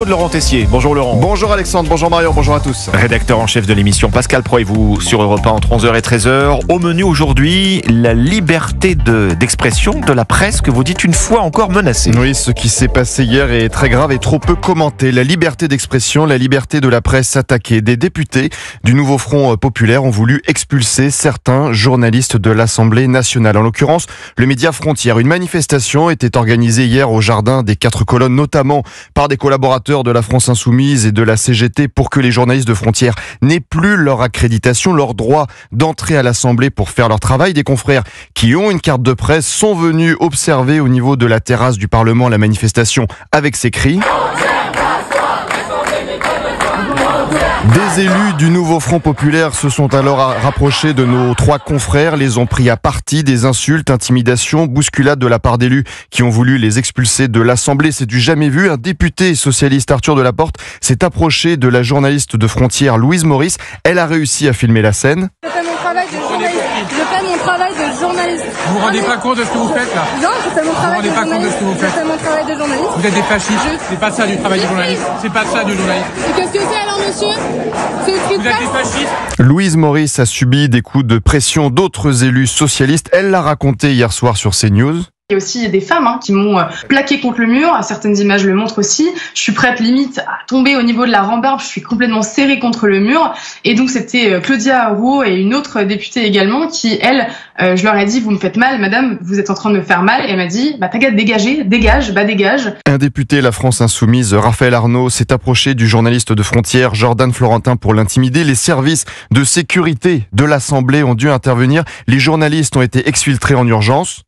de Laurent Tessier. Bonjour Laurent. Bonjour Alexandre, bonjour Marion, bonjour à tous. Rédacteur en chef de l'émission Pascal Pro et vous sur Europe 1 entre 11h et 13h. Au menu aujourd'hui, la liberté d'expression de la presse que vous dites une fois encore menacée. Oui, ce qui s'est passé hier est très grave et trop peu commenté. La liberté d'expression, la liberté de la presse attaquée. Des députés du nouveau Front populaire ont voulu expulser certains journalistes de l'Assemblée nationale. En l'occurrence, le média Frontières. Une manifestation était organisée hier au jardin des 4 colonnes, notamment par des collaborateurs de la France Insoumise et de la CGT pour que les journalistes de Frontières n'aient plus leur accréditation, leur droit d'entrer à l'Assemblée pour faire leur travail. Des confrères qui ont une carte de presse sont venus observer au niveau de la terrasse du Parlement la manifestation avec ces cris. Des élus du nouveau Front populaire se sont alors rapprochés de nos 3 confrères, les ont pris à partie, des insultes, intimidations, bousculades de la part d'élus qui ont voulu les expulser de l'Assemblée. C'est du jamais vu. Un député socialiste, Arthur Delaporte, s'est approché de la journaliste de Frontières, Louise Maurice. Elle a réussi à filmer la scène. Je fais mon travail de journaliste. Vous vous rendez pas compte de ce que vous faites là? Non, je fais mon travail de journaliste. Je fais mon travail de journaliste. Vous êtes des fascistes. C'est pas ça du travail de journaliste. C'est pas ça du journaliste. Et qu'est-ce que c'est alors, monsieur? C'est une Vous êtes des fascistes. Louise Maurice a subi des coups de pression d'autres élus socialistes. Elle l'a raconté hier soir sur CNews. Il y a aussi des femmes qui m'ont plaqué contre le mur. Certaines images le montrent aussi. Je suis prête limite à tomber au niveau de la rambarde. Je suis complètement serrée contre le mur. Et donc c'était Claudia Rouault et une autre députée également qui, elle, je leur ai dit, vous me faites mal, madame, vous êtes en train de me faire mal. Et elle m'a dit, t'as qu'à te dégager, dégage. Un député La France Insoumise, Raphaël Arnaud, s'est approché du journaliste de Frontières, Jordan Florentin, pour l'intimider. Les services de sécurité de l'Assemblée ont dû intervenir. Les journalistes ont été exfiltrés en urgence.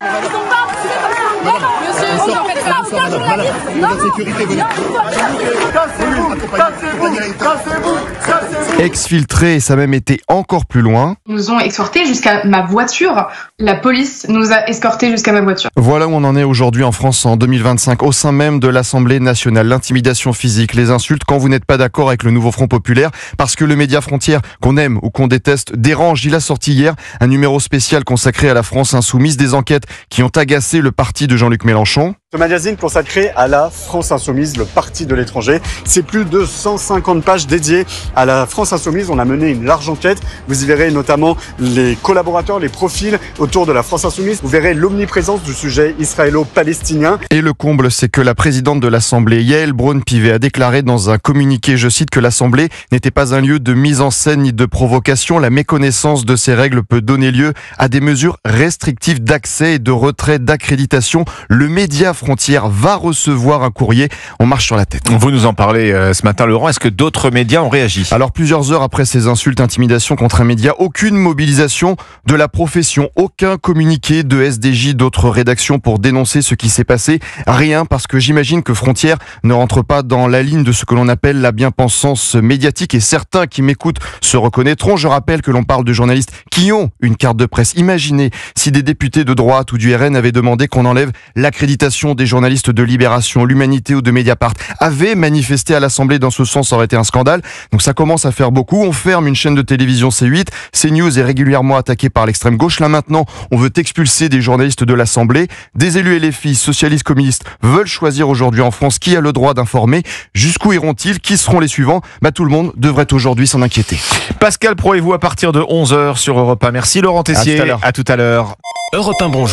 Exfiltré, ça a même été encore plus loin. Ils nous ont escortés jusqu'à ma voiture. La police nous a escortés jusqu'à ma voiture. Voilà où on en est aujourd'hui en France en 2025, au sein même de l'Assemblée nationale. L'intimidation physique, les insultes quand vous n'êtes pas d'accord avec le nouveau Front populaire, parce que le média Frontières, qu'on aime ou qu'on déteste, dérange. Il a sorti hier un numéro spécial consacré à la France Insoumise, des enquêtes qui ont agacé le parti de Jean-Luc Mélenchon. Ce magazine consacré à la France Insoumise, le parti de l'étranger, c'est plus de 150 pages dédiées à la France Insoumise. On a mené une large enquête. Vous y verrez notamment les collaborateurs, les profils autour de la France Insoumise. Vous verrez l'omniprésence du sujet israélo-palestinien. Et le comble, c'est que la présidente de l'Assemblée, Yaël Braun-Pivet, a déclaré dans un communiqué, je cite, que l'Assemblée n'était pas un lieu de mise en scène ni de provocation. La méconnaissance de ces règles peut donner lieu à des mesures restrictives d'accès et de retrait d'accréditation. Le média Frontières va recevoir un courrier. On marche sur la tête. Vous nous en parlez ce matin, Laurent. Est-ce que d'autres médias ont réagi? Alors, plusieurs heures après ces insultes, intimidations contre un média, aucune mobilisation de la profession, aucun communiqué de SDJ, d'autres rédactions pour dénoncer ce qui s'est passé. Rien, parce que j'imagine que Frontières ne rentre pas dans la ligne de ce que l'on appelle la bien-pensance médiatique, et certains qui m'écoutent se reconnaîtront. Je rappelle que l'on parle de journalistes qui ont une carte de presse. Imaginez si des députés de droite ou du RN avaient demandé qu'on enlève l'accréditation des journalistes de Libération, l'Humanité ou de Mediapart, avaient manifesté à l'Assemblée dans ce sens, ça aurait été un scandale. Donc ça commence à faire beaucoup. On ferme une chaîne de télévision C8. CNews est régulièrement attaqué par l'extrême gauche. Là maintenant, on veut expulser des journalistes de l'Assemblée. Des élus LFI, socialistes, communistes veulent choisir aujourd'hui en France qui a le droit d'informer. Jusqu'où iront-ils? Qui seront les suivants? Tout le monde devrait aujourd'hui s'en inquiéter. Pascal Pro et vous à partir de 11h sur Europe 1. Merci Laurent Tessier. À tout à l'heure. Europe 1, bonjour.